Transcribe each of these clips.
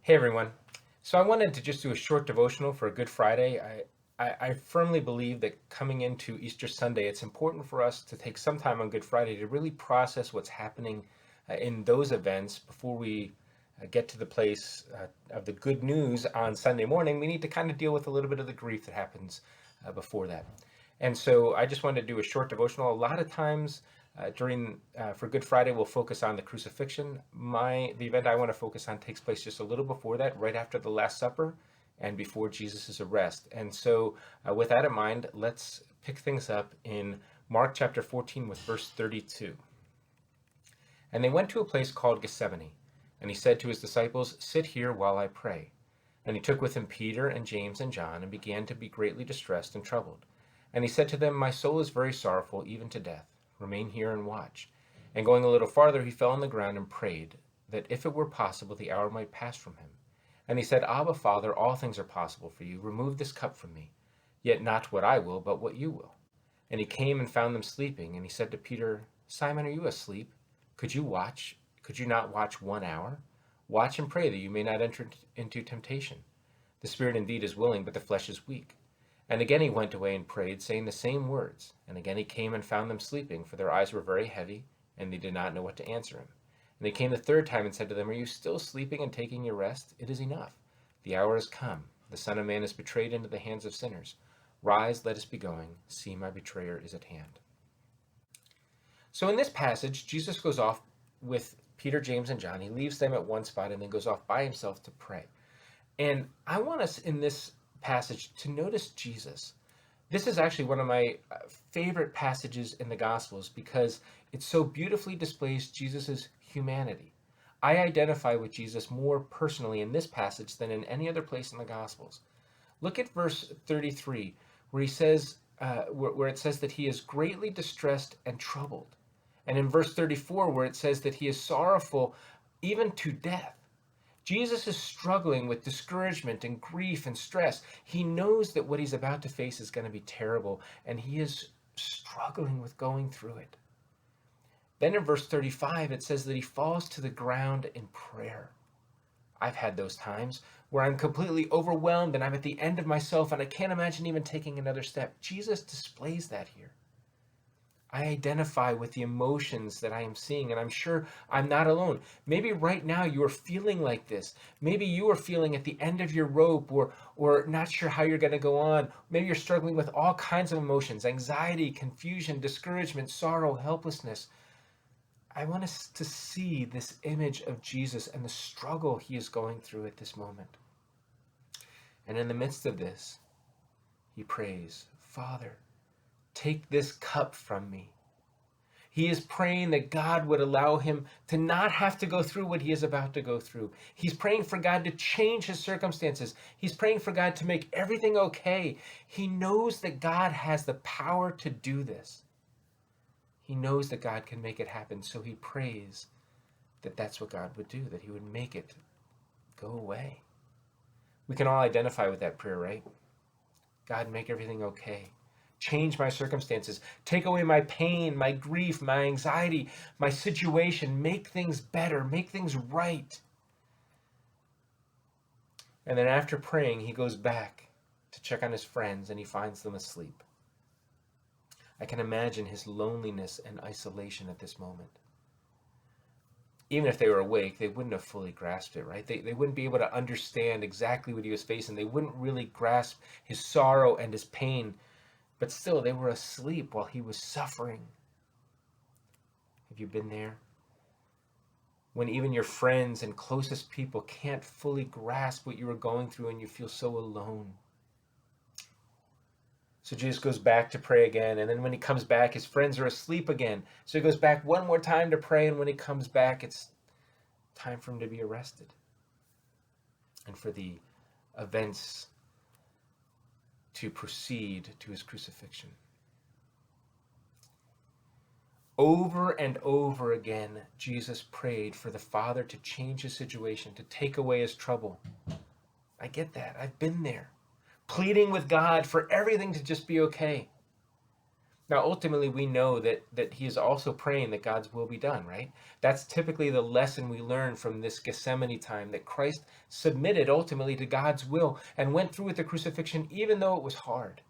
Hey everyone. So I wanted to just do a short devotional for a Good Friday. I firmly believe that coming into Easter Sunday, it's important for us to take some time on Good Friday to really process what's happening in those events before we get to the place of the good news on Sunday morning. We need to kind of deal with a little bit of the grief that happens before that. And so I just wanted to do a short devotional. A lot of times during for Good Friday, we'll focus on the crucifixion. The event I want to focus on takes place just a little before that, right after the Last Supper, and before Jesus' arrest. And so, with that in mind, let's pick things up in Mark chapter 14 with verse 32. And they went to a place called Gethsemane, and he said to his disciples, "Sit here while I pray." And he took with him Peter and James and John, and began to be greatly distressed and troubled. And he said to them, "My soul is very sorrowful, even to death. Remain here and watch." And going a little farther, he fell on the ground and prayed, that if it were possible, the hour might pass from him. And he said, "Abba, Father, all things are possible for you. Remove this cup from me. Yet not what I will, but what you will." And he came and found them sleeping. And he said to Peter, "Simon, are you asleep? Could you watch? Could you not watch 1 hour? Watch and pray that you may not enter into temptation. The spirit indeed is willing, but the flesh is weak." And again he went away and prayed, saying the same words. And again he came and found them sleeping, for their eyes were very heavy, and they did not know what to answer him. And he came the third time and said to them, "Are you still sleeping and taking your rest? It is enough. The hour is come. The Son of Man is betrayed into the hands of sinners. Rise, let us be going. See, my betrayer is at hand." So in this passage, Jesus goes off with Peter, James, and John. He leaves them at one spot and then goes off by himself to pray. And I want us in this passage to notice Jesus. This is actually one of my favorite passages in the Gospels because it so beautifully displays Jesus' humanity. I identify with Jesus more personally in this passage than in any other place in the Gospels. Look at verse 33, where he says, where it says that he is greatly distressed and troubled, and in verse 34, where it says that he is sorrowful even to death. Jesus is struggling with discouragement and grief and stress. He knows that what he's about to face is going to be terrible, and he is struggling with going through it. Then in verse 35, it says that he falls to the ground in prayer. I've had those times where I'm completely overwhelmed and I'm at the end of myself and I can't imagine even taking another step. Jesus displays that here. I identify with the emotions that I am seeing, and I'm sure I'm not alone. Maybe right now you are feeling like this. Maybe you are feeling at the end of your rope or not sure how you're going to go on. Maybe you're struggling with all kinds of emotions: anxiety, confusion, discouragement, sorrow, helplessness. I want us to see this image of Jesus and the struggle he is going through at this moment. And in the midst of this, he prays, "Father, take this cup from me." He is praying that God would allow him to not have to go through what he is about to go through. He's praying for God to change his circumstances. He's praying for God to make everything okay. He knows that God has the power to do this. He knows that God can make it happen, so he prays that that's what God would do, that he would make it go away. We can all identify with that prayer, right? God, make everything okay. Change my circumstances. Take away my pain, my grief, my anxiety, my situation. Make things better. Make things right. And then after praying, he goes back to check on his friends and he finds them asleep. I can imagine his loneliness and isolation at this moment. Even if they were awake, they wouldn't have fully grasped it, right? They wouldn't be able to understand exactly what he was facing. They wouldn't really grasp his sorrow and his pain. But still, they were asleep while he was suffering. Have you been there? When even your friends and closest people can't fully grasp what you were going through and you feel so alone. So Jesus goes back to pray again. And then when he comes back, his friends are asleep again. So he goes back one more time to pray. And when he comes back, it's time for him to be arrested and for the events to proceed to his crucifixion. Over and over again, Jesus prayed for the Father to change his situation, to take away his trouble. I get that. I've been there, pleading with God for everything to just be okay. Now, ultimately, we know that he is also praying that God's will be done, right? That's typically the lesson we learn from this Gethsemane time, that Christ submitted ultimately to God's will and went through with the crucifixion, even though it was hard.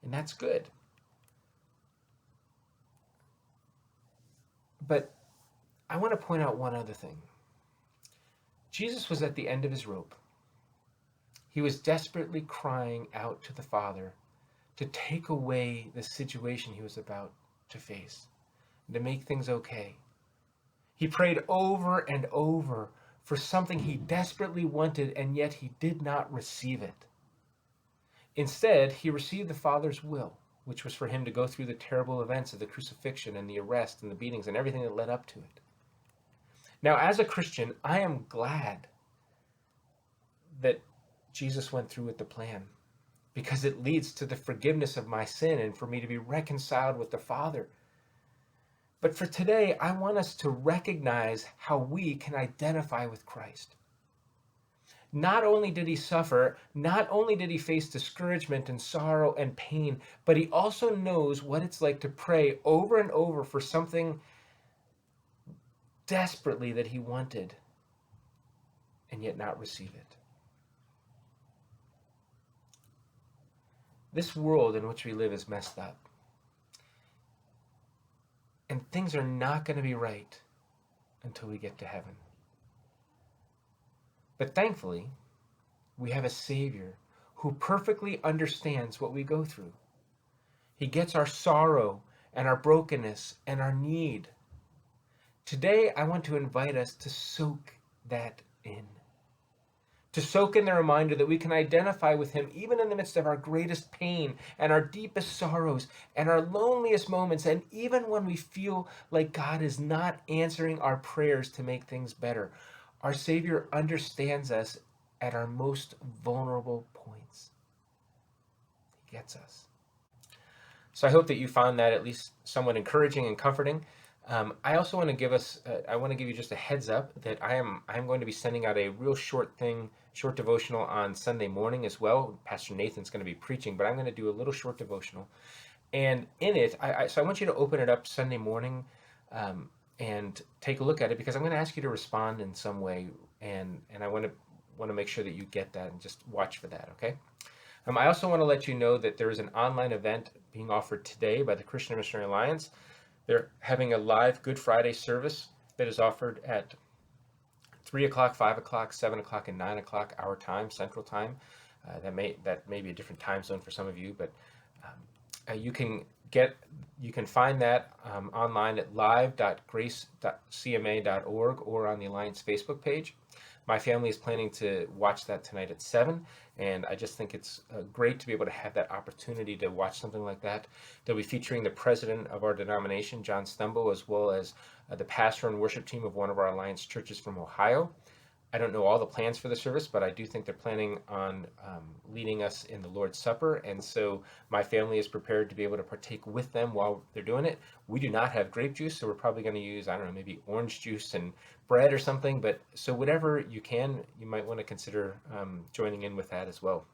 And that's good. But I want to point out one other thing. Jesus was at the end of his rope. He was desperately crying out to the Father to take away the situation he was about to face, and to make things okay. He prayed over and over for something he desperately wanted, and yet he did not receive it. Instead, he received the Father's will, which was for him to go through the terrible events of the crucifixion and the arrest and the beatings and everything that led up to it. Now, as a Christian, I am glad that Jesus went through with the plan, because it leads to the forgiveness of my sin and for me to be reconciled with the Father. But for today, I want us to recognize how we can identify with Christ. Not only did he suffer, not only did he face discouragement and sorrow and pain, but he also knows what it's like to pray over and over for something desperately that he wanted and yet not receive it. This world in which we live is messed up. And things are not going to be right until we get to heaven. But thankfully, we have a Savior who perfectly understands what we go through. He gets our sorrow and our brokenness and our need. Today, I want to invite us to soak that in. To soak in the reminder that we can identify with him even in the midst of our greatest pain and our deepest sorrows and our loneliest moments, and even when we feel like God is not answering our prayers to make things better. Our Savior understands us at our most vulnerable points. He gets us. So I hope that you found that at least somewhat encouraging and comforting. I also want to give you just a heads up that I'm going to be sending out a real short devotional on Sunday morning as well. Pastor Nathan's going to be preaching, but I'm going to do a little short devotional. And in it, so I want you to open it up Sunday morning and take a look at it, because I'm going to ask you to respond in some way, and I want to make sure that you get that, and just watch for that, okay? I also want to let you know that there is an online event being offered today by the Christian Missionary Alliance. They're having a live Good Friday service that is offered at 3 o'clock, 5 o'clock, 7 o'clock, and 9 o'clock our time, Central Time. That may be a different time zone for some of you, but you can find that online at live.grace.cma.org or on the Alliance Facebook page. My family is planning to watch that tonight at 7, and I just think it's great to be able to have that opportunity to watch something like that. They'll be featuring the president of our denomination, John Stumbo, as well as the pastor and worship team of one of our Alliance churches from Ohio. I don't know all the plans for the service, but I do think they're planning on leading us in the Lord's Supper, and so my family is prepared to be able to partake with them while they're doing it. We do not have grape juice, so we're probably going to use, I don't know, maybe orange juice and bread or something, but so whatever you can, you might want to consider joining in with that as well.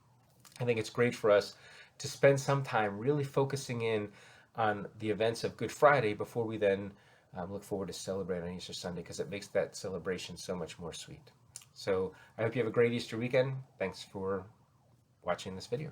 I think it's great for us to spend some time really focusing in on the events of Good Friday before we then look forward to celebrating on Easter Sunday, because it makes that celebration so much more sweet. So I hope you have a great Easter weekend. Thanks for watching this video.